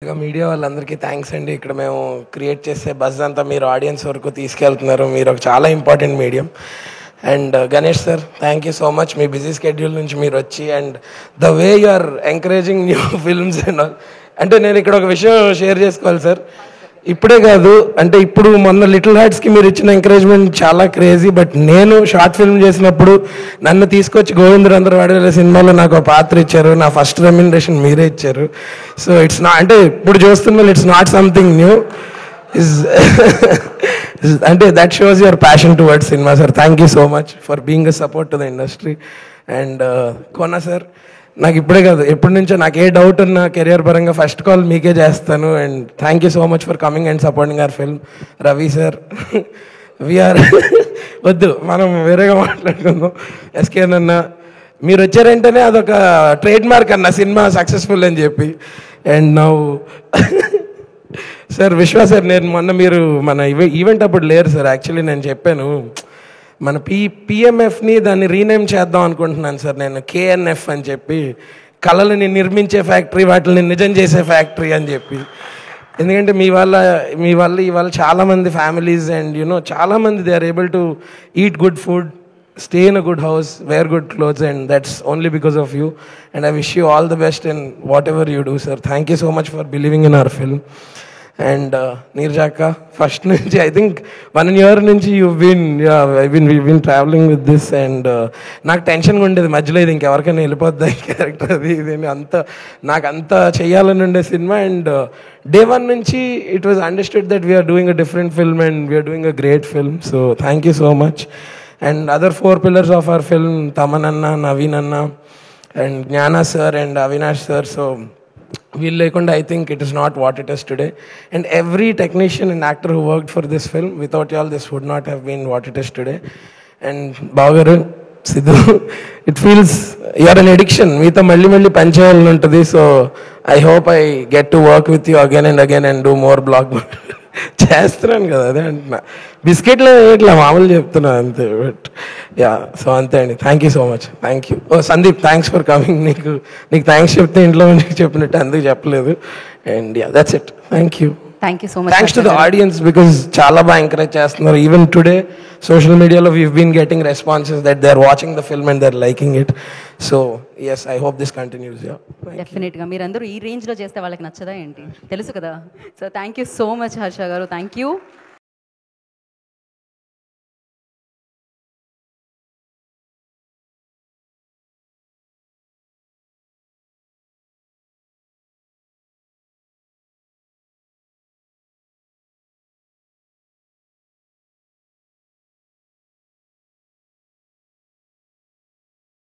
Media వాళ్ళందరికీ thanks అండి. ఇక్కడ మేము క్రియేట్ చేసే బజ్ అంతా మీరు ఆడియన్స్ వరకు తీసుకెళ్తున్నారు. మీరు ఒక చాలా important medium. And Ganesh sir, thank you so much. మీ బిజీ స్కెడ్యూల్ నుంచి మీరు వచ్చి and the way you are encouraging new films and all. అంటే నేను ఇక్కడ ఒక విషయం షేర్ చేసుకోవాలి సార్. ఇప్పుడే కాదు, అంటే ఇప్పుడు మొన్న లిటిల్ హార్ట్స్కి మీరు ఇచ్చిన ఎంకరేజ్మెంట్ చాలా క్రేజీ. బట్ నేను షార్ట్ ఫిల్మ్ చేసినప్పుడు నన్ను తీసుకొచ్చి గోవిందరందరవాడ సినిమాలో నాకు ఒక పాత్ర ఇచ్చారు. నా ఫస్ట్ రెమ్యునరేషన్ మీరే ఇచ్చారు. సో ఇట్స్ నాట్, అంటే ఇప్పుడు చూస్తున్న it's not something new is అంటే that shows your passion towards cinema sir. Thank you so much for being a support to the industry. And Kona sir, నాకు ఇప్పుడే కాదు ఎప్పటి నుంచో నాకు ఏ డౌట్ ఉన్నా కెరియర్ పరంగా ఫస్ట్ కాల్ మీకే చేస్తాను. And thank you so much for coming and supporting our film. Ravi sir, వీఆర్ వద్దు మనం వేరేగా మాట్లాడుకుందాం. ఎస్కేన్ అన్న, మీరు వచ్చారంటేనే అదొక ట్రేడ్ మార్క్ అన్న సినిమా సక్సెస్ఫుల్ అని చెప్పి. అండ్ నౌ సార్ విశ్వ సార్, నేను మొన్న మీరు మన ఈవెంట్ అప్పుడు లేరు సార్. యాక్చువల్లీ నేను చెప్పాను మన పిఎంఎఫ్ని దాన్ని రీనేమ్ చేద్దాం అనుకుంటున్నాను సార్ నేను, కేఎన్ఎఫ్ అని చెప్పి, కళలని నిర్మించే ఫ్యాక్టరీ, వాటిని నిజం చేసే ఫ్యాక్టరీ అని చెప్పి. ఎందుకంటే మీ వల్ల ఇవాళ చాలామంది ఫ్యామిలీస్ అండ్ యూనో చాలామంది they are able to eat good food, stay in a good house, wear good clothes, and that's only because of you. And I wish you all the best in whatever you do, sir. Thank you so much for believing in our film. And Neerjaka, first nunchi I think 1 year nunchi we've been traveling with this, and నాకు టెన్షన్గా ఉండేది మధ్యలో ఇది ఇంకెవరికైనా వెళ్ళిపోద్దా character అది ఇది నాకు అంత చేయాలని ఉండే సినిమా. అండ్ day 1 నుంచి it was understood that we are doing a different film and we are doing a great film. So thank you so much. And other 4 pillars of our film, Taman Anna, Naveen Anna, and Jnana sir and Avinash sir. So we'll lekunda, I think it is not what it is today. And every technician and actor who worked for this film, without y'all this would not have been what it is today. And Bhavgaru, Sidhu, it feels you are an addiction. Meeto malli panchayalni untadi. So I hope I get to work with you again and again and do more blockbuster. చేస్తున్నాను కదా, అదే అంటున్నా. బిస్కెట్లో ఇట్లా మామూలు చెప్తున్నా అంతే. But yeah, so అంతే అండి. Thank you so much. Thank you. ఓ సందీప్, థ్యాంక్స్ ఫర్ కమింగ్. నీకు థ్యాంక్స్ చెప్తే ఇంట్లో నీకు చెప్పినట్టు అందుకు చెప్పలేదు. And yeah, that's it. Thank you. Thank you so much. Thanks to the audience because చాలా బాగా ఎంకరేజ్ చేస్తున్నారు. Even today, social media లో we've been getting responses that they're watching the film and they're liking it. So yes, I hope this continues. Yeah. Definitely గా మీరందరూ ఈ range లో చేస్తే వాళ్ళకి నచ్చదా ఏంటి తెలుసు కదా. So thank you so much Harsha గారు. Thank you.